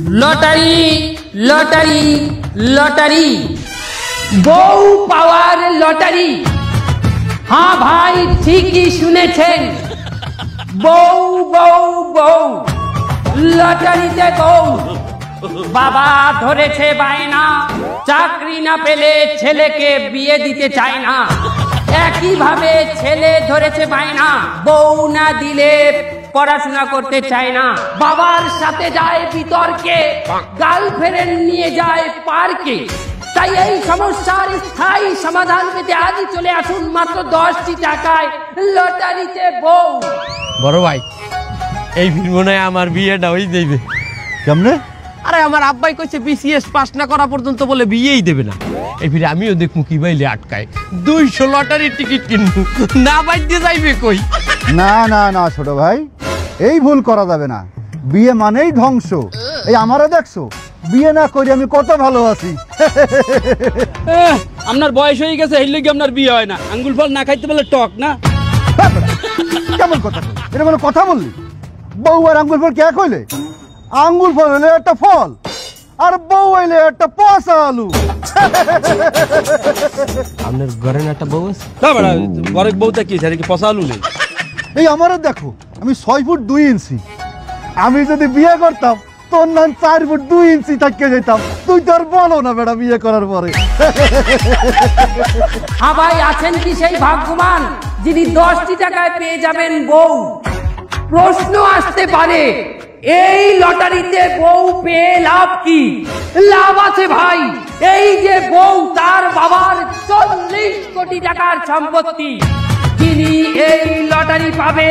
Lottery lottery lottery, বউ পাওয়ার lottery. হ্যাঁ ভাই, ঠিকই শুনেছেন, বউ বউ বউ, লটারিতে বউ। বাবা ধরেছে বায়না, চাকরি না পেলে ছেলেকে বিয়ে দিতে চায় না। একইভাবে ছেলে ধরেছে বায়না, বউ না দিলে পড়াশোনা করতে চায় না। বাবার সাথে যায় বিতর্কে, গার্লফ্রেন্ড নিয়ে যায় পার্কে। তাই এই সমস্যার স্থায়ী সমাধান পেতে আজই চলে আসুন মাত্র 10টি টাকায় লটারিতে বউ। বড় ভাই, এই মনে হয় আমার বিয়েটা হয়ে যাইবে। কেমনে? আরে আমার আব্বাই কইছে বিসিএস পাস না করা পর্যন্ত বলে বিয়েই দেবে না। এই ফিরে আমিও দেখবো কি বাইলে আটকায়। 200 লটারির টিকিট কিনবো, না বাইতে যাইবে কই? না না না ছোট ভাই, এই ভুল করা যাবে না। বিয়ে মানেই ধ্বংস। এই আমারও দেখছো, বিয়ে না করে আমি কত ভালো আছি। আপনার বয়স হয়ে গেছে, এই লাগি আপনার বিয়ে হয় না। আঙ্গুল ফল না খাইতে বলে টক না। কেমন কথা? এটা কোনো কথা বললি? বউ আর আঙ্গুল ফল কে কইলে? আঙ্গুল ফল হলে একটা ফল, আর বউ হইলে একটা পচা আলু। আপনার ঘরে একটা বউ আছে? না বেটা, ঘরে বউটা কি কি পচা আলু নেই? এই আমারও দেখো, আমি 6 ফুট 2 ইঞ্চি। আমি যদি বিয়ে করতাম তোর নাম 4 ফুট 2 ইঞ্চি থাকতে যেতাম। তুই তো আর বলো না বেটা বিয়ে করার পরে। হ্যাঁ ভাই, আছেন কি সেই ভাগ্যবান যিনি 10টি টাকায় পেয়ে যাবেন বউ? প্রশ্ন আসতে পারে, এই লটারিতে বউ পেয়ে লাভ কি? লাভ আছে ভাই। এই যে বউ, তার বাবার 40 কোটি টাকার সম্পত্তি। যিনি এই লটারি পাবে,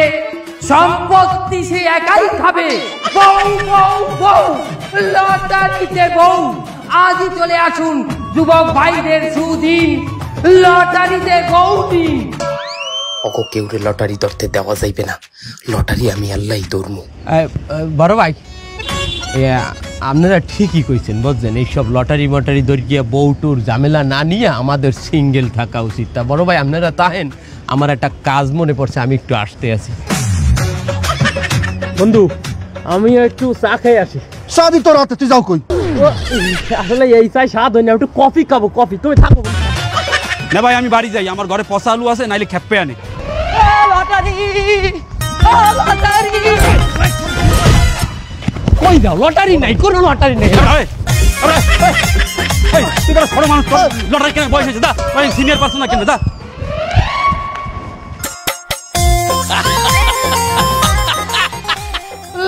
সম্পত্তি সে একাই খাবে। বউ বউ বউ, লটারিতে বউ। আজই চলে আসুন যুবক ভাইদের সুদিন, লটারিতে বউ দিন। ওকে কেউরে লটারি ধরতে দেওয়া যাইবে না। লটারি আমি আল্লাহই ধরমু। বড় ভাই, আপনারা ঠিকই কইছেন, বুঝছেন? এইসব লটারি মটারি দরিয়া বউটুর ঝামেলা না নিয়ে আমাদের সিঙ্গেল থাকা উচিত। তা বড় ভাই, আপনারা তাহেন, আমার একটা কাজ মনে পড়ছে, আমি একটু আসতে আছি। বন্ধু, আমি একটু চা খেয়ে আসি। সাদি তোর হাতে, তুই যাও কই? আসলে এই চাই স্বাদ হয় না, একটু কফি খাবো। কফি তুমি থাকো না ভাই, আমি বাড়ি যাই। আমার ঘরে পচা আলু আছে, নাইলে খেপে আনে। কই যাও? লটারি নাই, কোনো লটারি নেই। লটারি কেন বয়স হয়েছে? দা সিনিয়র পার্সন না কেন? দা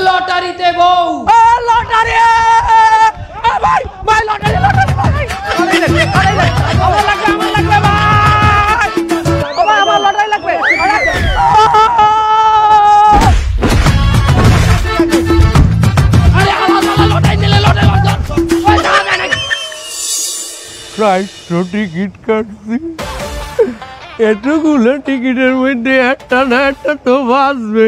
লটারিতে বউ। লটারি ভাই, ভাই লটারি, লটারি ভাই, আমার লাগবে, আমার লাগবে ভাই, আমার লটারি লাগবে। টিকিট কাটছি, এতগুলো টিকিটের মধ্যে একটা না একটা তো বাঁচবে।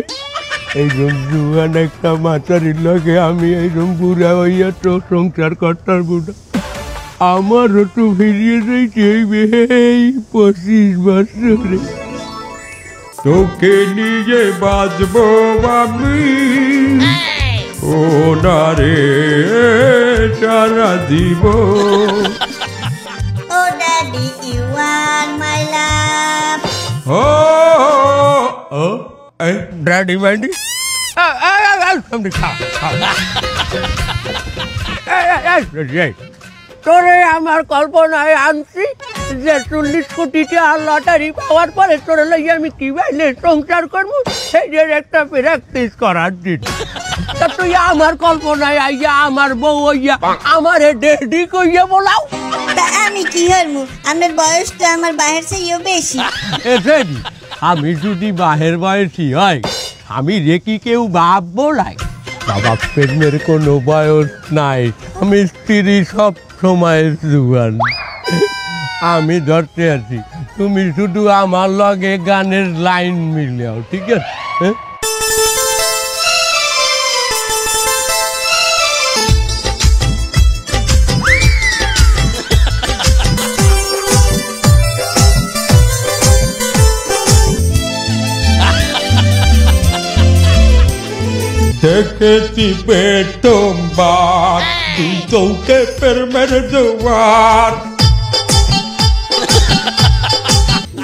এইরকম জুয়ান একটা মাতারির লগে আমি এইরকম বুড়া হইয়া তো সংসার করতার বুড়া। আমারও তো ফিরিয়ে যাইতে হইবে এই 25 বছরে। তোকে নিয়ে বাঁচবো আমি, ও না রে সারা দিব। Oh daddy, you are my love. Daddy ব্যান্ডি, তোরে আমার কল্পনায় আনছি যে 40 কোটি টাকা লটারি পাওয়ার পরে তোরে লইয়া আমি কি বাইলে সংসার করবো, সেই যে একটা প্র্যাকটিস করার দিন। তা তুই আমার কল্পনায় আইয়া আমার বউ হইয়া আমারে ডেডি কইয়া বলাও। তা আমি কি হরমু? আমার বয়স তো আমার বাহির চেয়েও বেশি। আমি যদি বাহের বয়সী হয়, আমি রেখি কেউ বাপ বলাই? বাবা প্রেমের কোনো বয়স নাই, আমি স্ত্রী সব সময় জুয়ান। আমি ধরতে আছি, তুমি শুধু আমার লগে গানের লাইন মিলাও, ঠিক আছে? দেখেছি প্রথমবার দুই চৌকে প্রেমের জোয়ার।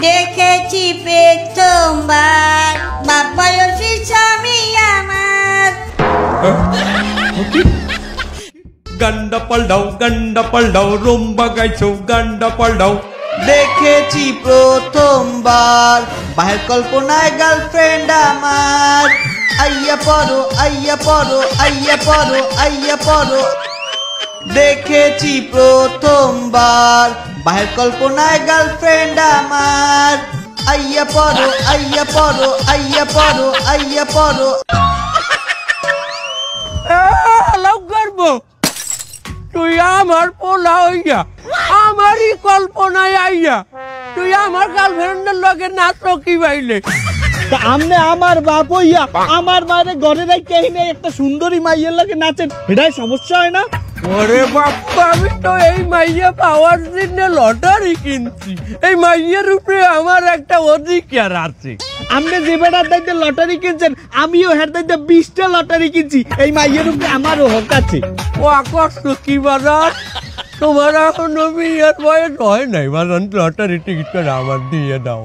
দেখেছি প্রথমবার বাপ বয়সী স্বামী আমার। গান্ডা পাল্টাও রুম্বা গাইছো গান্ডা পাল্টাও। দেখেছি প্রথমবার বাহের কল্পনায় গার্লফ্রেন্ড আমার। আইয়া পড়ো আইয়া পড়ো আইয়া পড়ো আইয়া পড়ো। দেখেছি প্রথমবার বাহের কল্পনায় গার্লফ্রেন্ড আমার। আইয়া পড়ো আইয়া পড়ো আইয়া পড়ো আইয়া পড়ো। লাভ করবো তুই আমার পোলা হইয়া আমারই কল্পনায় আইয়া তুই আমার গার্লফ্রেন্ডের লগে নাচ কি পাইলে। আমনে আমার বাপ হইয়া আমার মায়ের ঘরে রাখতে নেই একটা সুন্দরী মাইয়ের লাগে নাচেন, এটাই সমস্যা হয় না? ওরে বাপ্পা, আমি তো এই মাইয়া পাওয়ার জন্য লটারি কিনছি। এই মাইয়ের উপরে আমার একটা অধিকার আছে। আপনি যে বেটার দায়িত্বে লটারি কিনছেন আমিও হের দায়িত্বে 20টা লটারি কিনছি। এই মাইয়ের উপরে আমারও হক আছে। ও আকর্ষ কি বাজার, তোমার এখনো বিয়ের বয়স হয় নাই বাজান, লটারি টিকিট করে আমার দিয়ে দাও।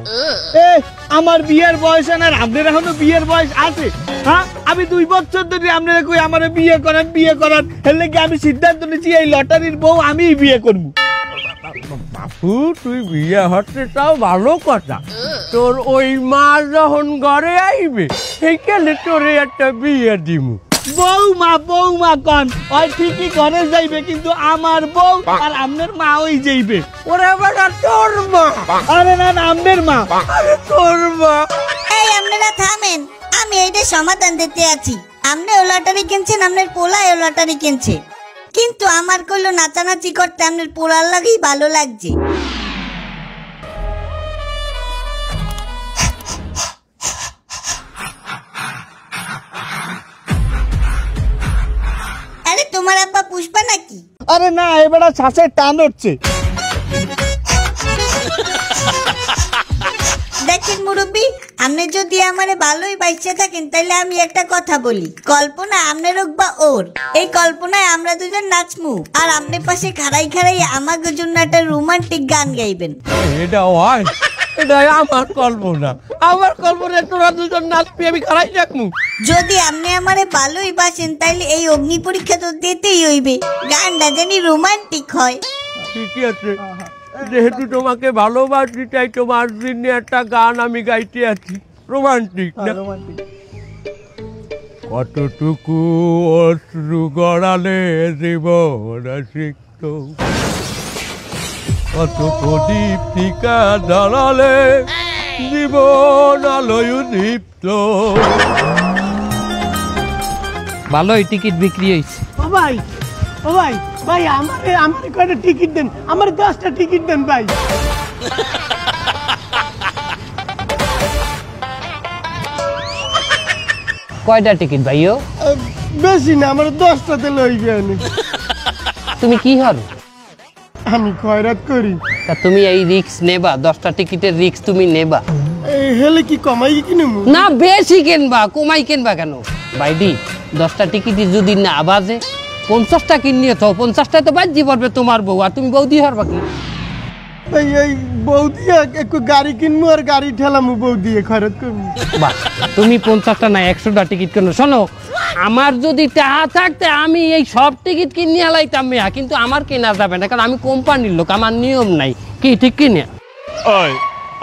আমার বিয়ের বয়স আর আপনার এখনো বিয়ের বয়স আছে? হ্যাঁ, আমি 2 বছর ধরে আপনারা কই আমার বিয়ে করান হেলে কি আমি সিদ্ধান্ত নিয়েছি এই লটারির বউ আমিই বিয়ে করবো। বাপু, তুই বিয়ে হতে চাও ভালো কথা, তোর ওই মা যখন ঘরে আইবে সেইখানে তোরে একটা বিয়ে দিমু। বৌমা কন ওই ঠিকই ঘরে যাইবে, কিন্তু আমার বউ আর আপনার মা ওই যাইবে। ওরে বেটা, তোর মা? আরে না, আপনার মা। আরে তোর মা? এই আপনারা থামেন, আমি এইটা সমাধান দিতে আছি। আপনি ও লটারি কিনছেন, আপনার পোলা ও লটারি কিনছে, কিন্তু আমার কইলো নাচানাচি করতে আপনার পোলার লাগেই ভালো লাগছে। আরে তোমার আব্বা পুষ্পা নাকি? আরে না, এবারে শ্বাসের টান হচ্ছে। দেখেন মুরব্বী, আপনি যদি আমারে ভালোই বাইসে থাকেন তাহলে আমি একটা কথা বলি। কল্পনা আপনার হোক বা ওর, এই কল্পনায় আমরা দুজন নাচমু, আর আপনার পাশে খাড়াই আমাদের জন্য একটা রোমান্টিক গান গাইবেন। এটা হয়? এটা আমার কল্পনা। আমার কল্পনায় তোরা দুজন নাচবি, আমি খারাই রাখবো। যদি আপনি আমারে ভালোই বাসেন তাইলে এই অগ্নি পরীক্ষা তো দিতেই হইবে, গানটা জানি রোমান্টিক হয়। ঠিকই আছে, যেহেতু তোমাকে ভালোবাসি তাই তোমার জন্য একটা গান আমি গাইতে আছি, রোমান্টিক না? কতটুকু অশ্রু গড়ালে জীবন সিক্ত, কত প্রদীপ টিকা জ্বালালে জীবন আলোয় দীপ্ত। ভালোই টিকিট বিক্রি হয়েছে। ও ভাই আমারে কয়টা টিকিট দেন, আমার 10টা টিকিট দেন ভাই। কয়টা টিকিট ভাইও? বেশি না, আমার 10টাতে লইবে। তুমি কি হরো? আমি খয়রাত করি। তা তুমি এই রিক্স নেবা? 10টা টিকিটের রিক্স তুমি নেবা? হেলে কি কমাই কিনবো? না, বেশি কিনবা, কমাই কিনবা কেন ভাইডি? 10টা টিকিট যদি না বাজে 50টা কিনিয়ে তো 50টা তো বাজি পড়বে তোমার বউ, আর তুমি বৌদি হরবা কি? এই বউ দিয়ে একটু গাড়ি কিনবো আর গাড়ি ঠেলামু, বউ দিয়ে খয়রাত করবো। বাহ, তুমি 50টা না 100টা টিকিট কেনো। শোনো, আমার যদি টাকা থাকতে আমি এই সব টিকিট কিনে আলাইতাম মেয়া, কিন্তু আমার কেনা যাবে না, কারণ আমি কোম্পানির লোক, আমার নিয়ম নাই। কি ঠিক কিনে?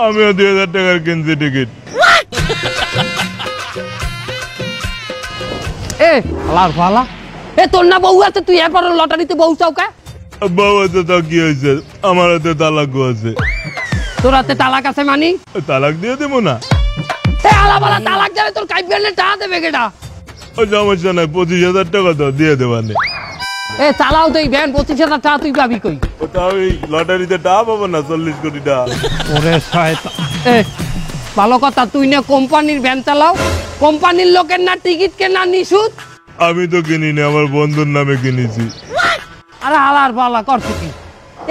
আমিও 2000 টাকার কিনছি টিকিট। এ আলার ভালা, এ তোর না বউ আছে, তুই এরপর লটারিতে বউ চাও কা? বউ আছে তো কি হয়েছে, আমার হাতে তালাক আছে। তোর হাতে তালাক আছে মানি? তালাক দিয়ে দেবো না? এ আলাবালা, তালাক জানে তোর কাইবেলে টাকা দেবে কেডা? ও সমস্যা নাই, 25,000 টাকা তো দিয়ে দেবানে। এ চালাও তো এই ভ্যান, 25,000 টাকা তুই পাবি কই? ও তাও এই লটারিতে টাকা পাবো না, 40 কোটি টাকা। ওরে শয়তান, এ ভালো কথা, তুই না কোম্পানির ভ্যান চালাও, কোম্পানির লোকের না টিকিট কেনা নিশুত? আমি তো কিনিনি, আমার বন্ধুর নামে কিনেছি। আরে হালার বালা করছো কি?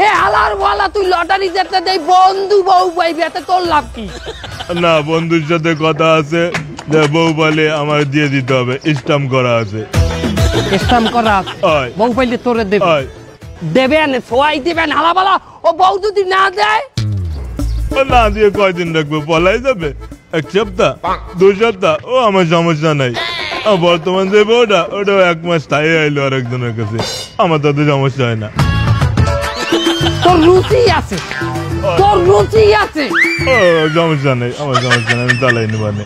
এ হালার বালা, তুই লটারি যেতে দেই বন্ধু বউ পাইবি, এতে তোর লাভ কি? না, বন্ধুর সাথে কথা আছে, বউ বলে আমার দিয়ে দিতে হবে, স্টাম্প করা আছে। স্টাম্প করা আছে? বউ পাইলে তোরে দেবে? দেবেন, সোয়াই দিবেন হালাবালা। ও বউ যদি না দেয়? না দিয়ে কয়দিন রাখবো, পলাই যাবে? 1 সপ্তাহ 2 সপ্তাহ, ও আমার সমস্যা নাই। বর্তমান যে বউটা ওটাও 1 মাস তাই আইলো আরেকজনের কাছে, আমার তাতে সমস্যা হয় না। তোর রুচি আছে, তোর রুচি আছে। ও সমস্যা নেই, আমার সমস্যা নেই, আমি চালাই নিবানে।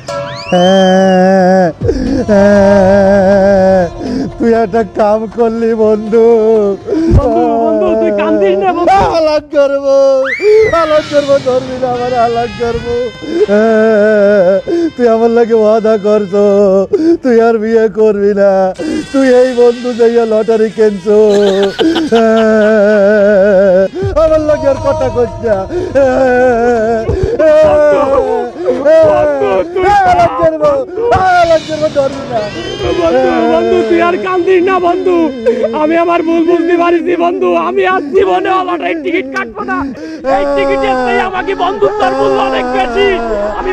তুই একটা কাম করলি বন্ধু, তুই কান্দিস না বন্ধু। আলাগ করবো ধরবি না আমার, আলাগ করবো। তুই আমার লাগে ওয়াদা করছো তুই আর বিয়ে করবি না, তুই এই বন্ধু যাইয়া লটারি কিনছো, আমার লাগে আর কথা কইস না। তুই আর কান্দিস না বন্ধু, আমি আমার ভুল বুঝতে পারিছি বন্ধু। আমি আর জীবনে লটারির টিকিট কাটবো না। এই টিকিটের চেয়ে আমাকে বন্ধুত্বর মূল্য অনেক বেশি। আমি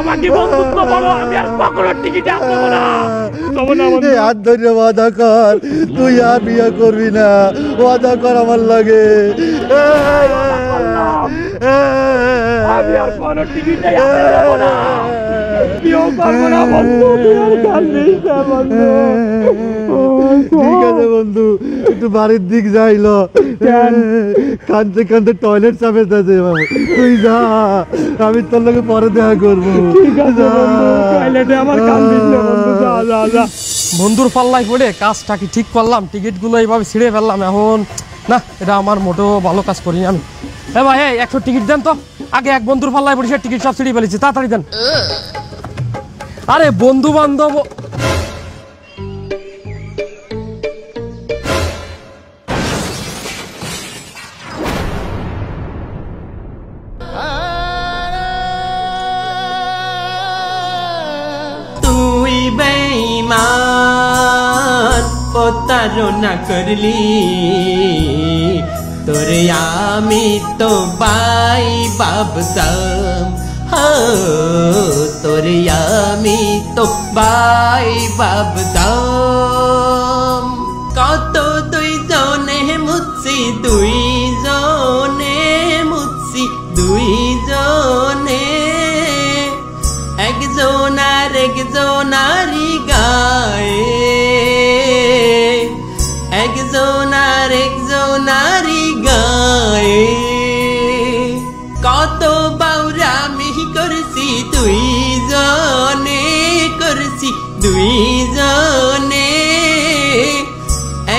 আমাকে বন্ধুত্ব বলো, আমি আর কখনো টিকিট আসবো না। হাত ধরে ওয়াদা কর তুই আর বিয়ে করবি না, ওয়াদা কর আমার লাগে। আমি আর কোনো টিকিটে আসবো না, বিয়েও করবো না বন্ধু। তুই আর কান্দিস না বন্ধু। ঠিক আছে বন্ধু, একটু বাড়ির দিক যাইল, কানতে কানতে টয়লেট চাপে যাচ্ছে বাবু। তুই যা, আমি তোর লোকে পরে দেখা করবো। ঠিক আছে বন্ধু, টয়লেটে আমার কান্দিস না বন্ধু, যা যা যা। বন্ধুর পাল্লায় পড়ে কাজটা কি ঠিক করলাম, টিকিটগুলো এইভাবে ছিঁড়ে ফেললাম। এখন না, এটা আমার মোটেও ভালো কাজ করিনি আমি। হ্যাঁ ভাই, 100 টিকিট দেন তো। আগে এক বন্ধুর পাল্লায় পড়ে সে টিকিট সব ছিঁড়ে ফেলেছি, তাড়াতাড়ি দেন। আরে বন্ধু বান্ধব তুই বেঈমান প্রতারণা করলি, তোরে আমি তো ভাই ভাবতাম, তোরে আমি তো ভাই ভাবতাম। কত দুইজনে মুছি, দুইজনে মুছি, দুইজনে একজন আর একজনারি গায়ে, একজন আর একজনারি গায়ে। কত বাউরামি করছি দুইজনে, করছি দুইজনে,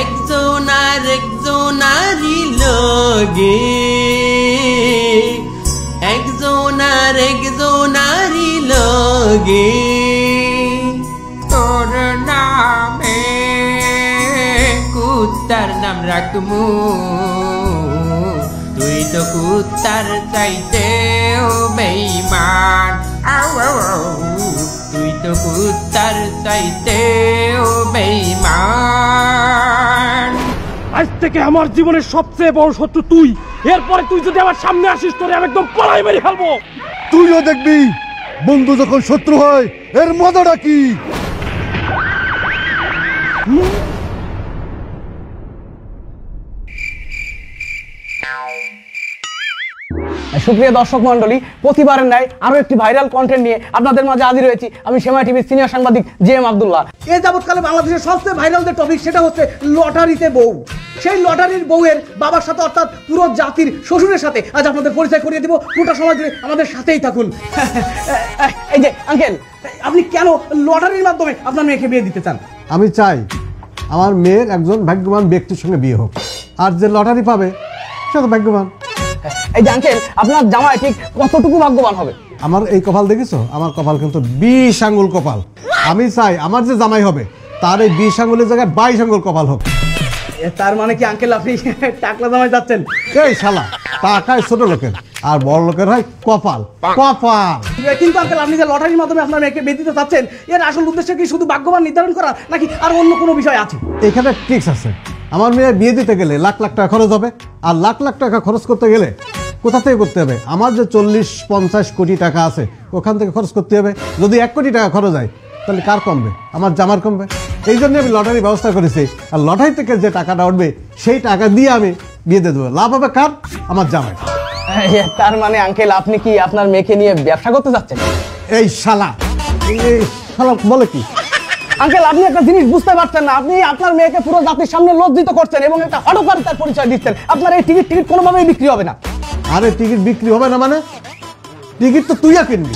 একজন আর একজনারি লগে, একজন আর একজনারি লগে। তোর নামে কুত্তার নাম রাখমু, তুই তো কুত্তার চাইতেও বেঈমান, তুই তো কুত্তার চাইতেও বেঈমান। আজ থেকে আমার জীবনের সবচেয়ে বড় শত্রু তুই। এরপরে তুই যদি আমার সামনে আসিস, তোরে আমি একদম পলাই মেরে ফেলবো। তুইও দেখবি বন্ধু যখন শত্রু হয় এর মজাটা কি। সুপ্রিয় দর্শক মন্ডলী, প্রতিবারের ন্যায় আরো একটি ভাইরাল কন্টেন্ট নিয়ে আপনাদের মাঝে হাজির হয়েছি আমি সেমাই টিভির সিনিয়র সাংবাদিক জেএম আব্দুল্লাহ। এ যাবৎকালে বাংলাদেশের সবচেয়ে ভাইরাল যে টপিক সেটা হচ্ছে লটারিতে বউ। সেই লটারির বউয়ের বাবার সাথে অর্থাৎ পুরো জাতির শ্বশুরের সাথে আজ আপনাদের পরিচয় করিয়ে দিব। পুরোটা সময় ধরে আমাদের সাথেই থাকুন। এই যে আঙ্কেল, আপনি কেন লটারির মাধ্যমে আপনার মেয়েকে বিয়ে দিতে চান? আমি চাই আমার মেয়ের একজন ভাগ্যবান ব্যক্তির সঙ্গে বিয়ে হোক, আর যে লটারি পাবে সে তো ভাগ্যবান। এই যে আঙ্কেল, আপনার জামাই ঠিক কতটুকু ভাগ্যবান হবে? আমার এই কপাল দেখেছো? আমার কপাল কিন্তু 20 আঙ্গুল কপাল। আমি চাই আমার যে জামাই হবে তার এই 20 আঙ্গুলের জায়গায় 22 আঙ্গুল কপাল হোক। তার মানে কি আঙ্কেল আপনি টাকলা জামাই যাচ্ছেন? এই শালা, টাকায় ছোট লোকের আর বড় লোকের হয় কপাল। কপাল কিন্তু আঙ্কেল, আপনি যে লটারির মাধ্যমে আপনার মেয়েকে বিয়ে দিতে চাচ্ছেন, এর আসল উদ্দেশ্য কি শুধু ভাগ্যবান নির্ধারণ করা, নাকি আর অন্য কোনো বিষয় আছে? এখানে ট্রিক্স আছে। আমার মেয়ে বিয়ে দিতে গেলে লাখ লাখ টাকা খরচ হবে, আর লাখ লাখ টাকা খরচ করতে গেলে কোথা থেকে করতে হবে? আমার যে 40-50 কোটি টাকা আছে ওখান থেকে খরচ করতে হবে। যদি 1 কোটি টাকা খরচ হয় তাহলে কার কমবে? আমার জামার কমবে। এই জন্য আমি লটারি ব্যবস্থা করেছি। আর লটারি থেকে যে টাকাটা উঠবে সেই টাকা দিয়ে আমি বিয়ে দিয়ে দেবো। লাভ হবে কার? আমার জামাই। তার মানে আঙ্কেল আপনি কি আপনার মেয়েকে নিয়ে ব্যবসা করতে যাচ্ছেন? এই শালা বলে কি? আঙ্কেল আপনি একটা জিনিস বুঝতে পারছেন না, আপনি আপনার মেয়েকে পুরো জাতির সামনে লজ্জিত করছেন এবং একটা হটকারিতার পরিচয় দিচ্ছেন। আপনার এই টিকিট কোনোভাবেই বিক্রি হবে না। আরে টিকিট বিক্রি হবে না মানে? টিকিট তো তুইও কিনবি।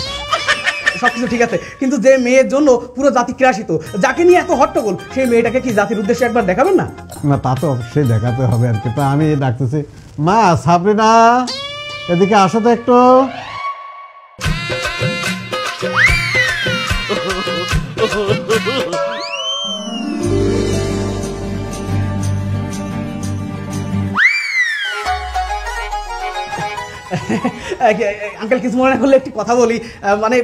সবকিছু ঠিক আছে, কিন্তু যে মেয়ের জন্য পুরো জাতি ক্রাশিত, যাকে নিয়ে এত হট্টগোল, সেই মেয়েটাকে কি জাতির উদ্দেশ্যে একবার দেখাবেন না? না তা তো অবশ্যই দেখাতে হবে আর কি। তা আমি ডাকতেছি, মা সাবরিনা এদিকে আসো তো একটু। আঙ্কেল কিছু মনে না করলে একটি কথা বলি, মানে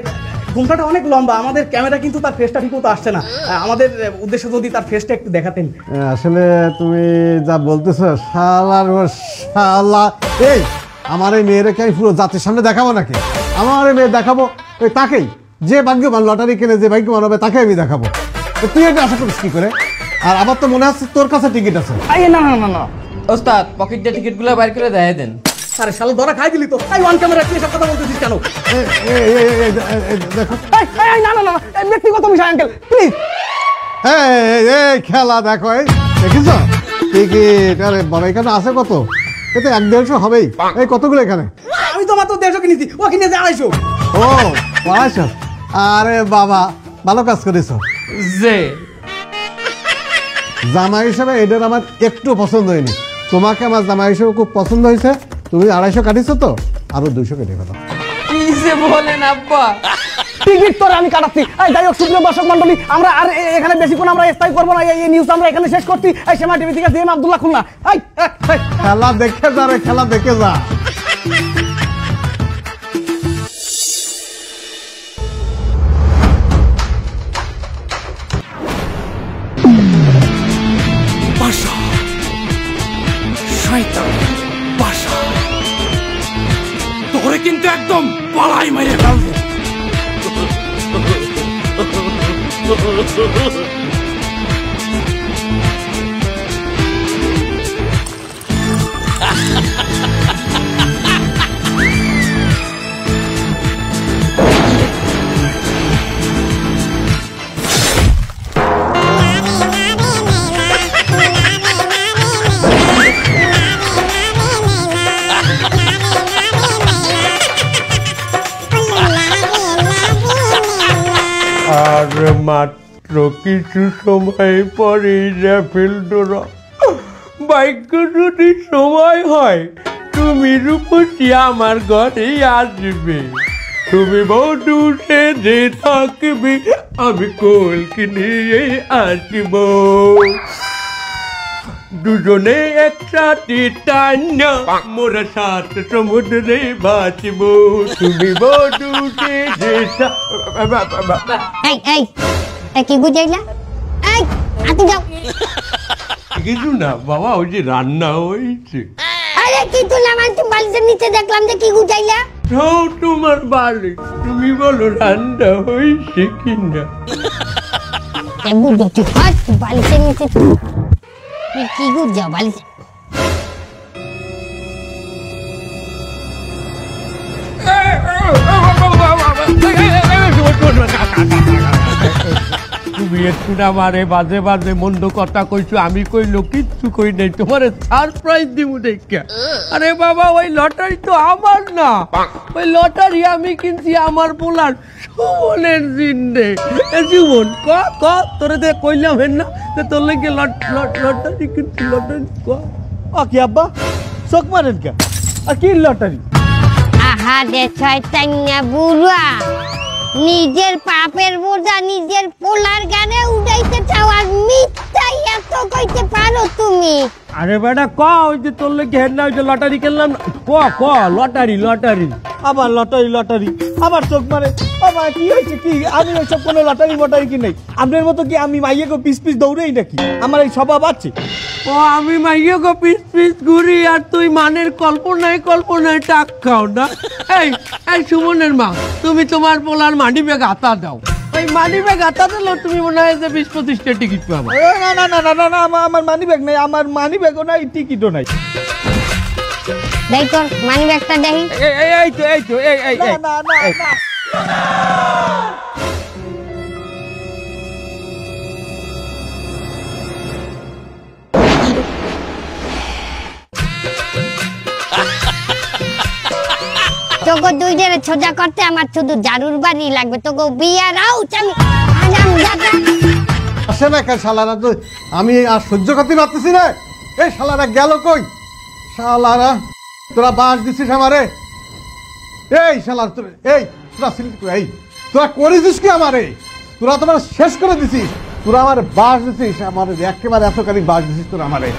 ঘুমটাটা অনেক লম্বা, আমাদের ক্যামেরা কিন্তু তার ফেসটা ঠিক মতো আসছে না। আমাদের উদ্দেশ্য যদি তার ফেসটা একটু দেখাতেন। আসলে তুমি যা বলতেছো শালা, এই আমার এই মেয়েটাকে আমি পুরো জাতির সামনে দেখাবো নাকি? আমার এই মেয়ে দেখাবো ওই তাকেই, যে ভাগ্যবান লটারি কিনে যে ভাগ্যবান হবে তাকে আমি দেখাবো। তুই এটা আশা করিস কি করে? আর আমার তো মনে হচ্ছে তোর কাছে টিকিট আছে। না না না না ওস্তাদ, পকেট দিয়ে টিকিটগুলো বাইর করে দেখাই দেন। আরে শালা ধরা খাই দিলি তো। ওয়ান ক্যামেরা কি এসব কথা বলতেছিস কেন? দেখো না না না ব্যক্তিগত বিষয় আঙ্কেল, প্লিজ। এই খেলা দেখো, এই দেখিস টিকিট? আরে বড় এখানে আছে কত? এতে 150 হবেই। এই কতগুলো এখানে? আমি তো মাত্র 150 কিনেছি, ও কিনেছে 250। ও 250? আরে বাবা ভালো কাজ করেছো। যে জামাই হিসেবে এদের আমার একটু পছন্দ হয়নি। তোমাকে আমার জামাই হিসেবে খুব পছন্দ হয়েছে। তুমি 250 কাটিছো তো, আরো 200 কেটে ফেলো। কি যে বলেন আব্বা? টিকিট তো আমি কাটাচ্ছি। যাই হোক সুপ্রিয় দর্শক মন্ডলী, আমরা আর এখানে বেশিক্ষণ আমরা স্থায়ী করবো না। এই নিউজ আমরা এখানে শেষ করছি। শ্যামা টিভি থেকে জিএম আব্দুল্লাহ, খুলনা। খেলা দেখে যা রে, খেলা দেখে যা। তোরে কিন্তু একদম পালাই মেরে ফেলবো। আর মাত্র কিছু সময় পরে ফেলডোরা ভাগ্য যদি সময় হয় তুমি রূপসী আমার ঘরে আসবে। তুমি বধূ সেজে থাকবে, আমি কলকি নিয়ে আসব। দুজনে একসাথে টান্না মোরা 7 সমুদ্রে বাঁচব। তুমি বধূ সেজে কি বুঝাইলা? কিছু না বাবা, ওই যে রান্না হয়েছে। আরে কি তুললাম আমি বালিশের নিচে দেখলাম যে কি গুজাইলা। তোমার বালি, তুমি বলো রান্না হয়েছে কিনা। বালিশের নিচে কি গুজাও বালিশে? তুমি একটু না মারে বাজে বাজে মন্দ কথা কইছো, আমি কইলো কিচ্ছু কই নাই, তোমার সারপ্রাইজ দিব দেখে। আরে বাবা ওই লটারি তো আমার না, ওই লটারি আমি কিনছি আমার পোলার সুমনের জিন্নে। জীবন ক ক তোরে দে কইলাম হেন না যে তোর লাগে লটারি কিনছি। লটারি ক কি আব্বা চোখ মারেন কে? আর কি লটারি? আহা দে শয়তান্না বুড়া, নিজের পাপের বোঝা নিজের পোলার গানে উড়াইতে চাও আর মিথ্যাই এত কইতে পারো তুমি? আরে বেটা ক ওই যে তোর লোক হেড না ওই যে লটারি খেললাম ক লটারি লটারি আবার লটারি লটারি আবার চোখ মারে বাবা কি হয়েছে কি আমি ওইসব কোনো লটারি মটারি কি নাই আপনার মতো কি আমি মাইয়াকে পিস পিস দৌড়েই নাকি আমার এই স্বভাব আছে ও আমি মাইয়াকে পিস পিস ঘুরি আর তুই মানের কল্পনায় টাক খাও না এই সুমনের মা তুমি তোমার পোলার মানি ব্যাগ হাতা দাও ওই মানি ব্যাগ হাতা দিলেও তুমি মনে হয় যে 20-25টা টিকিট পাবো না না না না না আমার মানি ব্যাগ নাই আমার মানি ব্যাগও নাই টিকিটও নাই দেখ তোর মানি ব্যাগটা দেখি এই তো এই না না না তোকে দুইজনে সোজা করতে আমার শুধু জারুর বাড়ি লাগবে তোকে বিয়ার আউট আমি আজাম দাদা আসে না কেন শালারা তো আমি আর সহ্য করতে পারতেছি না এই শালারা গেল কই শালারা তোরা বাস দিছিস আমারে এই শালার তোরা এই তোরা করেছিস কি আমারে তোরা তোমার শেষ করে দিছিস তোরা আমার বাস দিছিস আমার একেবারে এতখানি বাস দিছিস তোরা আমারে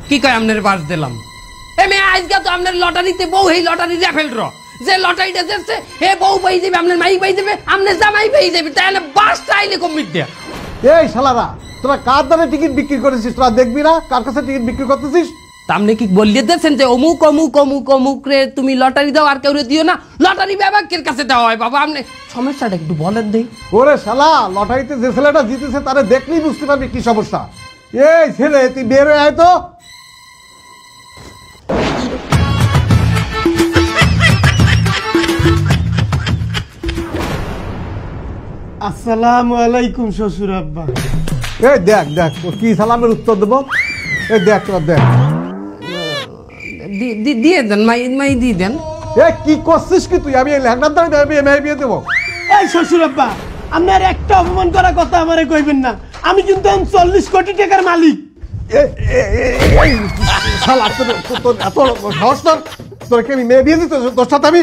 কি কয় আমনের বাস দিলাম এমে আজকে তো আমনের লটারিতে বউ এই লটারি রাফেল র যে লটারিটা যাচ্ছে হে বউ পাই যাবে আমনের মাই পাই যাবে আমনের জামাই পাই যাবে তাহলে বাস চাইলে কমিট দেয়া এই শালারা তোরা কার দামে টিকিট বিক্রি করেছিস তোরা দেখবি না কার কাছে টিকিট বিক্রি করতেছিস আপনি কি বলিয়ে দিয়েছেন যে অমুক অমুক অমুক অমুক রে তুমি লটারি দাও আর কেউ দিও না লটারি বিভাগের কাছে দেওয়া হয় বাবা আপনি সমস্যাটা একটু বলেন দেই ওরে শালা লটারিতে যে ছেলেটা জিতেছে তারে দেখলেই বুঝতে পারবি কি সমস্যা এই ছেলে তুই বের হয়ে আয় তো আসসালামু আলাইকুম শ্বশুর আব্বা এই দেখ কি সালামের উত্তর দেবো এই দেখ তোরা দেখ দিয়ে দেন মাই দিয়ে দেন এ কি করছিস কি তুই আমি এই ল্যাংড়ার দাঁড়িয়ে মেয়ে বিয়ে দেবো এই শ্বশুর আব্বা আপনার একটা অপমান করার কথা আমারে কইবেন না আমি কিন্তু 40 কোটি টাকার মালিক শালা তোর এত সাহস তোর কি আমি মেয়ে বিয়ে দিতে তোর সাথে আমি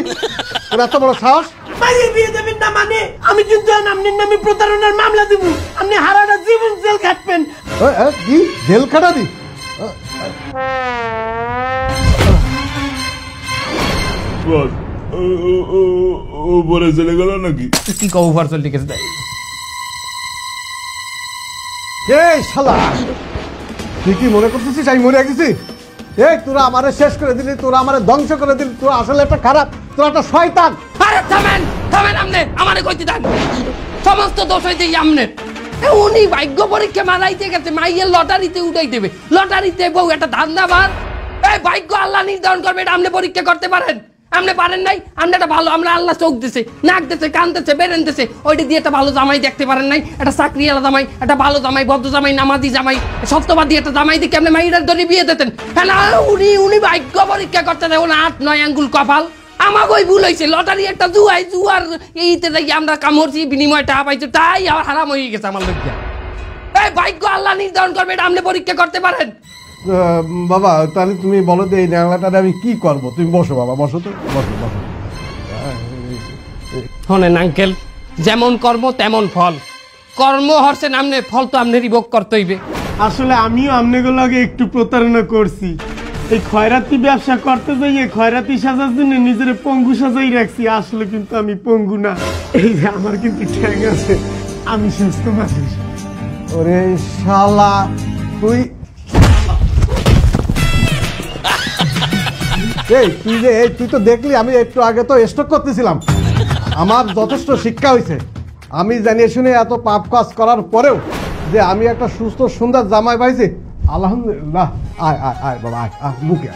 তোর এত বড় সাহস মাইয়ে বিয়ে দেবেন না মানে আমি কিন্তু আপনার নামে প্রতারণার মামলা দিব আপনি হারাটা জীবন জেল খাটবেন কি জেল খাটা দি উপরে চলে গেল নাকি কি কও উপর চলে গেছে এই শালা তুই কি মনে করতেছিস আমি মরে গেছি এই তোরা আমারে শেষ করে দিলি তোরা আমারে ধ্বংস করে দিলি তোরা আসলে একটা খারাপ তোরা একটা শয়তান আরে থামেন আমনে আমারে কইতে দেন সমস্ত দোষ হইছে আমনের উনি ভাগ্য পরীক্ষা মারাইতে গেছে মাইয়ের লটারিতে উঠাই দেবে লটারিতে বউ একটা ধান্দাবাজ এই ভাগ্য আল্লাহ নির্ধারণ করবে এটা আপনি পরীক্ষা করতে পারেন আপনি পারেন নাই আপনি একটা ভালো আমরা আল্লাহ চোখ দিছে নাক দিছে কান দিছে বেরেন দিছে ওইটা দিয়ে একটা ভালো জামাই দেখতে পারেন নাই একটা চাকরিওয়ালা জামাই একটা ভালো জামাই ভদ্র জামাই নামাজি জামাই সত্যবাদী একটা জামাই দিকে আপনি মাইয়ের ধরে বিয়ে দিতেন হ্যাঁ না উনি ভাগ্য পরীক্ষা করতে দেয় ওনা 8-9 আঙ্গুল কপাল আমাকে ওই ভুল হয়েছে লটারি একটা জুয়ার এইতে যাই আমরা কামড়ছি বিনিময় টাকা পাইছো তাই আবার হারাম হয়ে গেছে আমার লোক এই ভাগ্য আল্লাহ নির্ধারণ করবে এটা আপনি পরীক্ষা করতে পারেন বাবা তাহলে তুমি বলো তো এই ন্যাংলাটারে আমি কি করবো তুমি বসো বাবা বসো তো বসো শোনেন আঙ্কেল যেমন কর্ম তেমন ফল কর্ম হচ্ছে নামনে ফল তো আপনারই ভোগ করতে হইবে আসলে আমিও আপনাগুলোকে একটু প্রতারণা করছি এই খয়রাতি ব্যবসা করতে যাইয়ে খয়রাতি সাজার জন্য নিজের পঙ্গু সাজাই রাখছি আসলে কিন্তু আমি পঙ্গু না এই যে আমার কিন্তু ঠ্যাং আছে আমি সুস্থ মানুষ ওরে শালা তুই তুই তো দেখলি আমি একটু আগে তো স্টক করতেছিলাম আমার যথেষ্ট শিক্ষা হয়েছে আমি জানিয়ে শুনে এত পাপ কাজ করার পরেও যে আমি একটা সুস্থ সুন্দর জামাই পাইছি আলহামদুলিল্লাহ আয় বাবা আয় মুখে